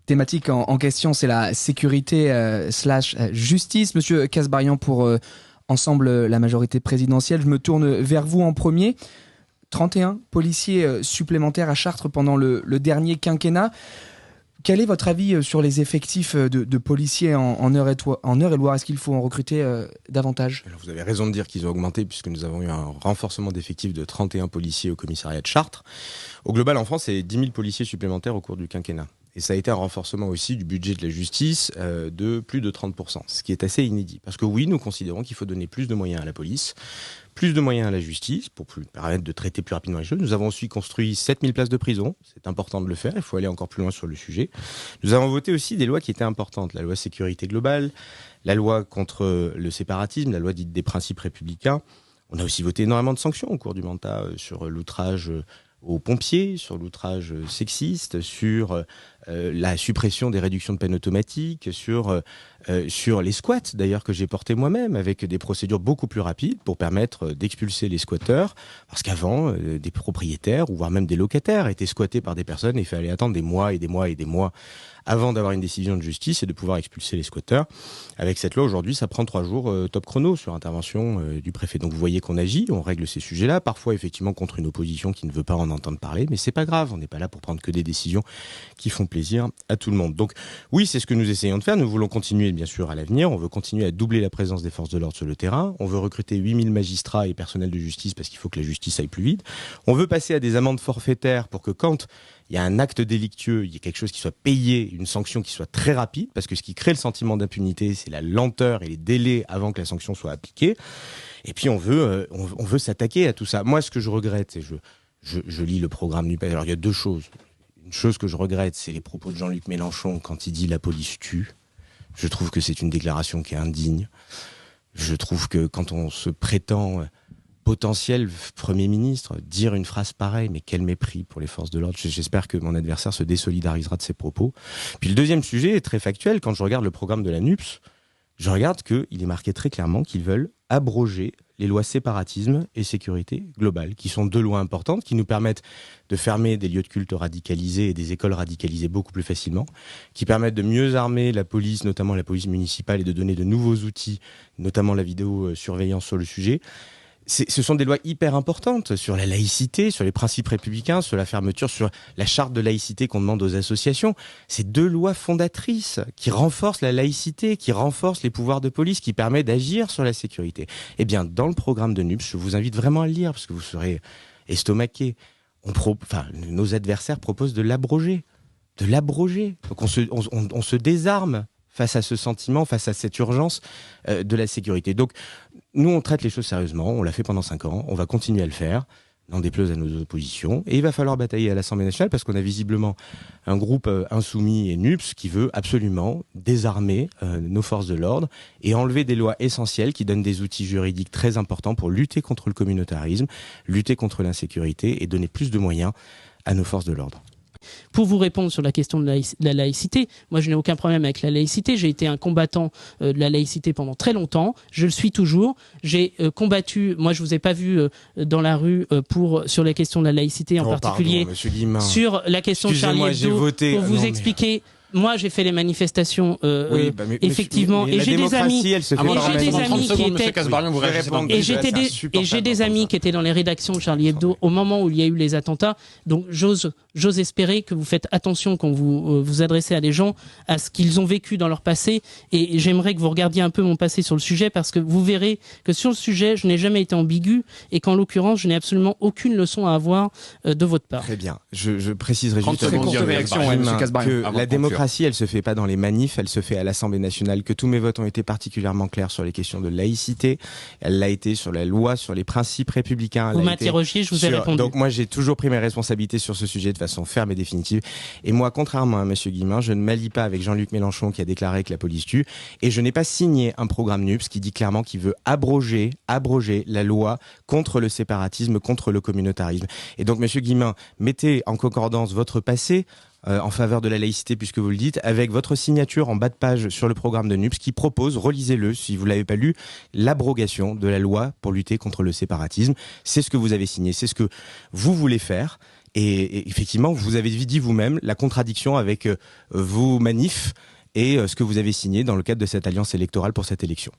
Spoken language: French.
thématique en question, c'est la sécurité slash justice. Monsieur Kasbarian, pour Ensemble la majorité présidentielle, je me tourne vers vous en premier. 31 policiers supplémentaires à Chartres pendant le dernier quinquennat. Quel est votre avis sur les effectifs de policiers en Eure-et-Loire ? Est-ce qu'il faut en recruter davantage ? Alors vous avez raison de dire qu'ils ont augmenté puisque nous avons eu un renforcement d'effectifs de 31 policiers au commissariat de Chartres. Au global, en France, c'est 10 000 policiers supplémentaires au cours du quinquennat. Et ça a été un renforcement aussi du budget de la justice de plus de 30%, ce qui est assez inédit. Parce que oui, nous considérons qu'il faut donner plus de moyens à la police, plus de moyens à la justice pour permettre de traiter plus rapidement les choses. Nous avons aussi construit 7000 places de prison. C'est important de le faire. Il faut aller encore plus loin sur le sujet. Nous avons voté aussi des lois qui étaient importantes. La loi sécurité globale, la loi contre le séparatisme, la loi dite des principes républicains. On a aussi voté énormément de sanctions au cours du mandat sur l'outrage aux pompiers, sur l'outrage sexiste, sur la suppression des réductions de peine automatiques, sur les squats d'ailleurs que j'ai porté moi-même avec des procédures beaucoup plus rapides pour permettre d'expulser les squatteurs parce qu'avant des propriétaires ou voire même des locataires étaient squattés par des personnes et il fallait attendre des mois et des mois et des mois avant d'avoir une décision de justice et de pouvoir expulser les squatteurs. Avec cette loi aujourd'hui, ça prend 3 jours top chrono sur intervention du préfet. Donc vous voyez qu'on agit, on règle ces sujets-là, parfois effectivement contre une opposition qui ne veut pas en entendre parler, mais c'est pas grave, on n'est pas là pour prendre que des décisions qui font plaisir à tout le monde. Donc oui, c'est ce que nous essayons de faire, nous voulons continuer bien sûr à l'avenir, on veut continuer à doubler la présence des forces de l'ordre sur le terrain, on veut recruter 8000 magistrats et personnels de justice parce qu'il faut que la justice aille plus vite, on veut passer à des amendes forfaitaires pour que quand il y a un acte délictueux, il y a quelque chose qui soit payé, une sanction qui soit très rapide, parce que ce qui crée le sentiment d'impunité, c'est la lenteur et les délais avant que la sanction soit appliquée. Et puis on veut s'attaquer à tout ça. Moi, ce que je regrette, et je lis le programme du PS. Alors il y a 2 choses. Une chose que je regrette, c'est les propos de Jean-Luc Mélenchon quand il dit la police tue. Je trouve que c'est une déclaration qui est indigne. Je trouve que quand on se prétend potentiel Premier ministre, dire une phrase pareille, mais quel mépris pour les forces de l'ordre. J'espère que mon adversaire se désolidarisera de ses propos. Puis le deuxième sujet est très factuel. Quand je regarde le programme de la NUPS, je regarde qu'il est marqué très clairement qu'ils veulent abroger les lois séparatisme et sécurité globale, qui sont 2 lois importantes, qui nous permettent de fermer des lieux de culte radicalisés et des écoles radicalisées beaucoup plus facilement, qui permettent de mieux armer la police, notamment la police municipale, et de donner de nouveaux outils, notamment la vidéosurveillance sur le sujet. Ce sont des lois hyper importantes sur la laïcité, sur les principes républicains, sur la fermeture, sur la charte de laïcité qu'on demande aux associations. C'est 2 lois fondatrices qui renforcent la laïcité, qui renforcent les pouvoirs de police, qui permettent d'agir sur la sécurité. Eh bien, dans le programme de NUPS, je vous invite vraiment à le lire parce que vous serez estomaqués. Nos adversaires proposent de l'abroger. Donc on se désarme face à ce sentiment, face à cette urgence de la sécurité. Donc, nous, on traite les choses sérieusement, on l'a fait pendant 5 ans, on va continuer à le faire, n'en déplaise à nos oppositions, et il va falloir batailler à l'Assemblée nationale, parce qu'on a visiblement un groupe insoumis et NUPS qui veut absolument désarmer nos forces de l'ordre et enlever des lois essentielles qui donnent des outils juridiques très importants pour lutter contre le communautarisme, lutter contre l'insécurité et donner plus de moyens à nos forces de l'ordre. Pour vous répondre sur la question de la laïcité, moi je n'ai aucun problème avec la laïcité. J'ai été un combattant de la laïcité pendant très longtemps. Je le suis toujours. J'ai combattu. Moi je vous ai pas vu dans la rue sur les questions de la laïcité en particulier. Pardon, sur la question de Charlie Hebdo pour vous expliquer. Moi, j'ai fait les manifestations, effectivement, et j'ai des amis, j'ai des amis qui étaient dans les rédactions de Charlie Hebdo au moment où il y a eu les attentats. Donc, j'ose espérer que vous faites attention quand vous vous adressez à des gens, à ce qu'ils ont vécu dans leur passé. Et j'aimerais que vous regardiez un peu mon passé sur le sujet, parce que vous verrez que sur le sujet, je n'ai jamais été ambigu et qu'en l'occurrence, je n'ai absolument aucune leçon à avoir de votre part. Très bien. Je préciserai juste que la démocratie, elle se fait pas dans les manifs, elle se fait à l'Assemblée nationale, que tous mes votes ont été particulièrement clairs sur les questions de laïcité, elle l'a été sur la loi, sur les principes républicains. Vous m'interrogiez, je vous ai répondu. Donc moi j'ai toujours pris mes responsabilités sur ce sujet de façon ferme et définitive. Et moi, contrairement à monsieur Guillemin, je ne m'allie pas avec Jean-Luc Mélenchon qui a déclaré que la police tue, et je n'ai pas signé un programme NUPS qui dit clairement qu'il veut abroger la loi contre le séparatisme, contre le communautarisme. Et donc monsieur Guillemin, mettez en concordance votre passé en faveur de la laïcité, puisque vous le dites, avec votre signature en bas de page sur le programme de NUPS qui propose, relisez-le si vous ne l'avez pas lu, l'abrogation de la loi pour lutter contre le séparatisme. C'est ce que vous avez signé, c'est ce que vous voulez faire. Et effectivement, vous avez dit vous-même la contradiction avec vos manifs et ce que vous avez signé dans le cadre de cette alliance électorale pour cette élection.